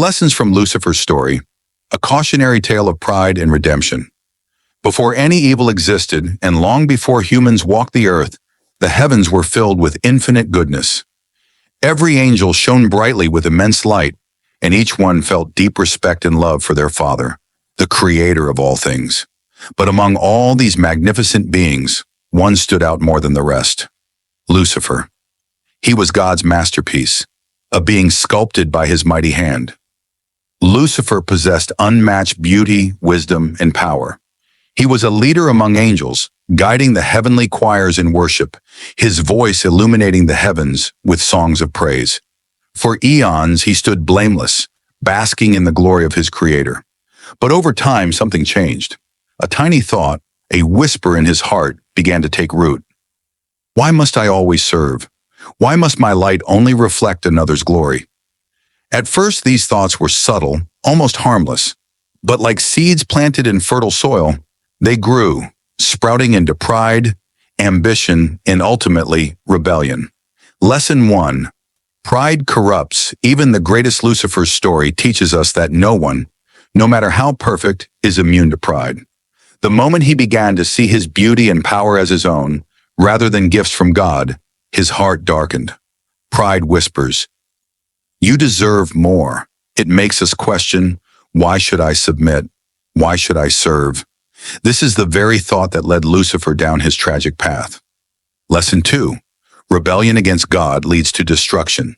Lessons from Lucifer's story, a cautionary tale of pride and redemption. Before any evil existed, and long before humans walked the earth, the heavens were filled with infinite goodness. Every angel shone brightly with immense light, and each one felt deep respect and love for their Father, the Creator of all things. But among all these magnificent beings, one stood out more than the rest: Lucifer. He was God's masterpiece, a being sculpted by his mighty hand. Lucifer possessed unmatched beauty, wisdom, and power. He was a leader among angels, guiding the heavenly choirs in worship, his voice illuminating the heavens with songs of praise. For eons, he stood blameless, basking in the glory of his Creator. But over time, something changed. A tiny thought, a whisper in his heart, began to take root. Why must I always serve? Why must my light only reflect another's glory? At first, these thoughts were subtle, almost harmless. But like seeds planted in fertile soil, they grew, sprouting into pride, ambition, and ultimately rebellion. Lesson 1. Pride corrupts. Even the greatest Lucifer's story teaches us that no one, no matter how perfect, is immune to pride. The moment he began to see his beauty and power as his own, rather than gifts from God, his heart darkened. Pride whispers, "You deserve more." It makes us question, why should I submit? Why should I serve? This is the very thought that led Lucifer down his tragic path. Lesson 2. Rebellion against God leads to destruction.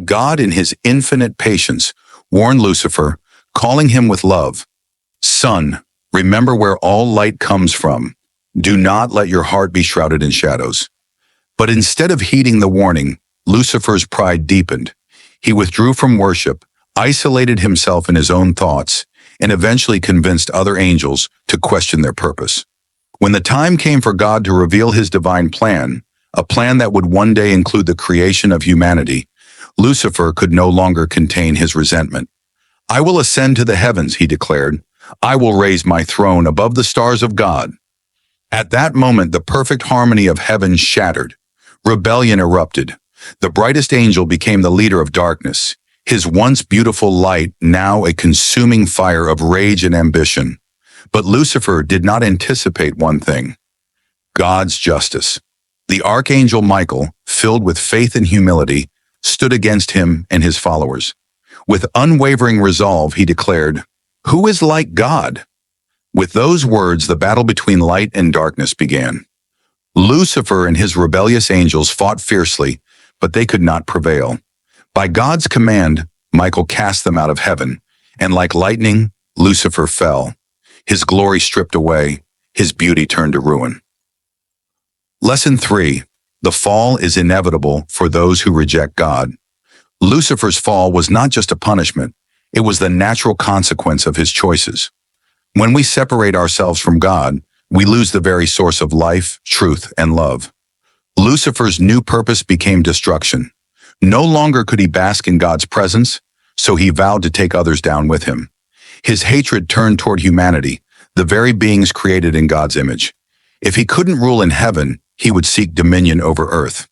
God, in his infinite patience, warned Lucifer, calling him with love, "Son, remember where all light comes from. Do not let your heart be shrouded in shadows." But instead of heeding the warning, Lucifer's pride deepened. He withdrew from worship, isolated himself in his own thoughts, and eventually convinced other angels to question their purpose. When the time came for God to reveal his divine plan, a plan that would one day include the creation of humanity, Lucifer could no longer contain his resentment. "I will ascend to the heavens," he declared. "I will raise my throne above the stars of God." At that moment, the perfect harmony of heaven shattered. Rebellion erupted. The brightest angel became the leader of darkness, his once beautiful light now a consuming fire of rage and ambition. But Lucifer did not anticipate one thing: God's justice. The archangel Michael, filled with faith and humility, stood against him and his followers. With unwavering resolve, he declared, "Who is like God?" With those words, the battle between light and darkness began. Lucifer and his rebellious angels fought fiercely, but they could not prevail. By God's command, Michael cast them out of heaven, and like lightning, Lucifer fell. His glory stripped away, his beauty turned to ruin. Lesson 3. The fall is inevitable for those who reject God. Lucifer's fall was not just a punishment, it was the natural consequence of his choices. When we separate ourselves from God, we lose the very source of life, truth, and love. Lucifer's new purpose became destruction. No longer could he bask in God's presence, so he vowed to take others down with him. His hatred turned toward humanity, the very beings created in God's image. If he couldn't rule in heaven, he would seek dominion over earth.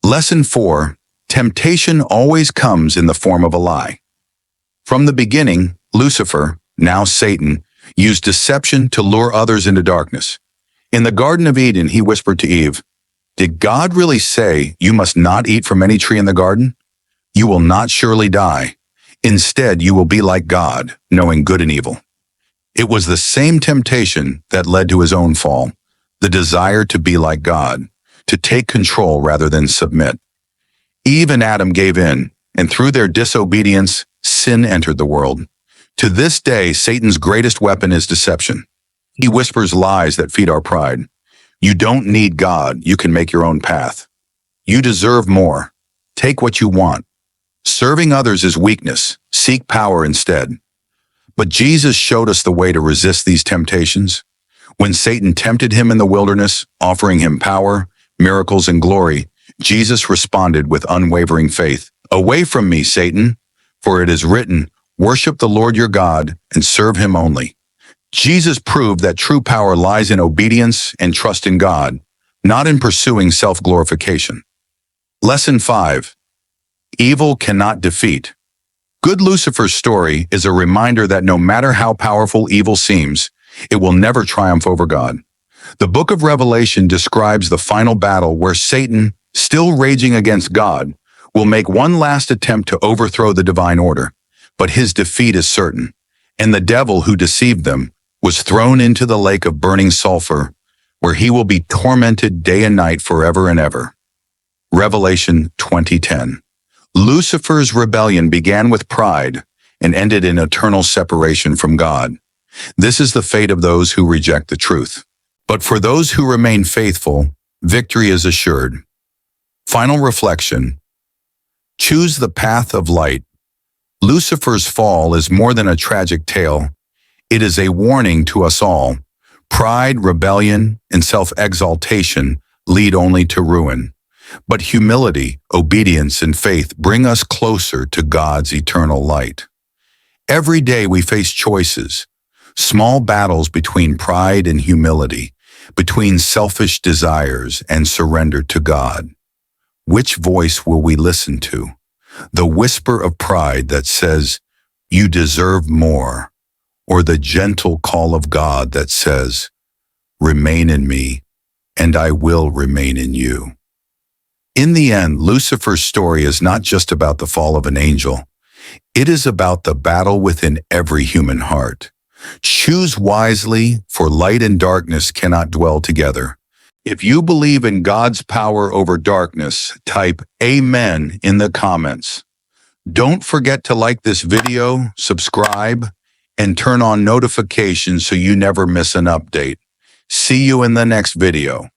Lesson 4. Temptation always comes in the form of a lie. From the beginning, Lucifer, now Satan, used deception to lure others into darkness. In the Garden of Eden, he whispered to Eve, "Did God really say you must not eat from any tree in the garden? You will not surely die. Instead, you will be like God, knowing good and evil." It was the same temptation that led to his own fall, the desire to be like God, to take control rather than submit. Eve and Adam gave in, and through their disobedience, sin entered the world. To this day, Satan's greatest weapon is deception. He whispers lies that feed our pride. You don't need God, you can make your own path. You deserve more. Take what you want. Serving others is weakness. Seek power instead. But Jesus showed us the way to resist these temptations. When Satan tempted him in the wilderness, offering him power, miracles, and glory, Jesus responded with unwavering faith. "Away from me, Satan, for it is written, worship the Lord your God and serve him only." Jesus proved that true power lies in obedience and trust in God, not in pursuing self-glorification. Lesson 5. Evil cannot defeat, Good Lucifer's story is a reminder that no matter how powerful evil seems, it will never triumph over God. The book of Revelation describes the final battle where Satan, still raging against God, will make one last attempt to overthrow the divine order. But his defeat is certain, and the devil who deceived them was thrown into the lake of burning sulfur, where he will be tormented day and night forever and ever. Revelation 20:10. Lucifer's rebellion began with pride and ended in eternal separation from God. This is the fate of those who reject the truth. But for those who remain faithful, victory is assured. Final reflection. Choose the path of light. Lucifer's fall is more than a tragic tale. It is a warning to us all. Pride, rebellion, and self-exaltation lead only to ruin. But humility, obedience, and faith bring us closer to God's eternal light. Every day we face choices, small battles between pride and humility, between selfish desires and surrender to God. Which voice will we listen to? The whisper of pride that says, "You deserve more," or the gentle call of God that says, "Remain in me, and I will remain in you"? In the end, Lucifer's story is not just about the fall of an angel. It is about the battle within every human heart. Choose wisely, for light and darkness cannot dwell together. If you believe in God's power over darkness, type Amen in the comments. Don't forget to like this video, subscribe, and turn on notifications so you never miss an update. See you in the next video.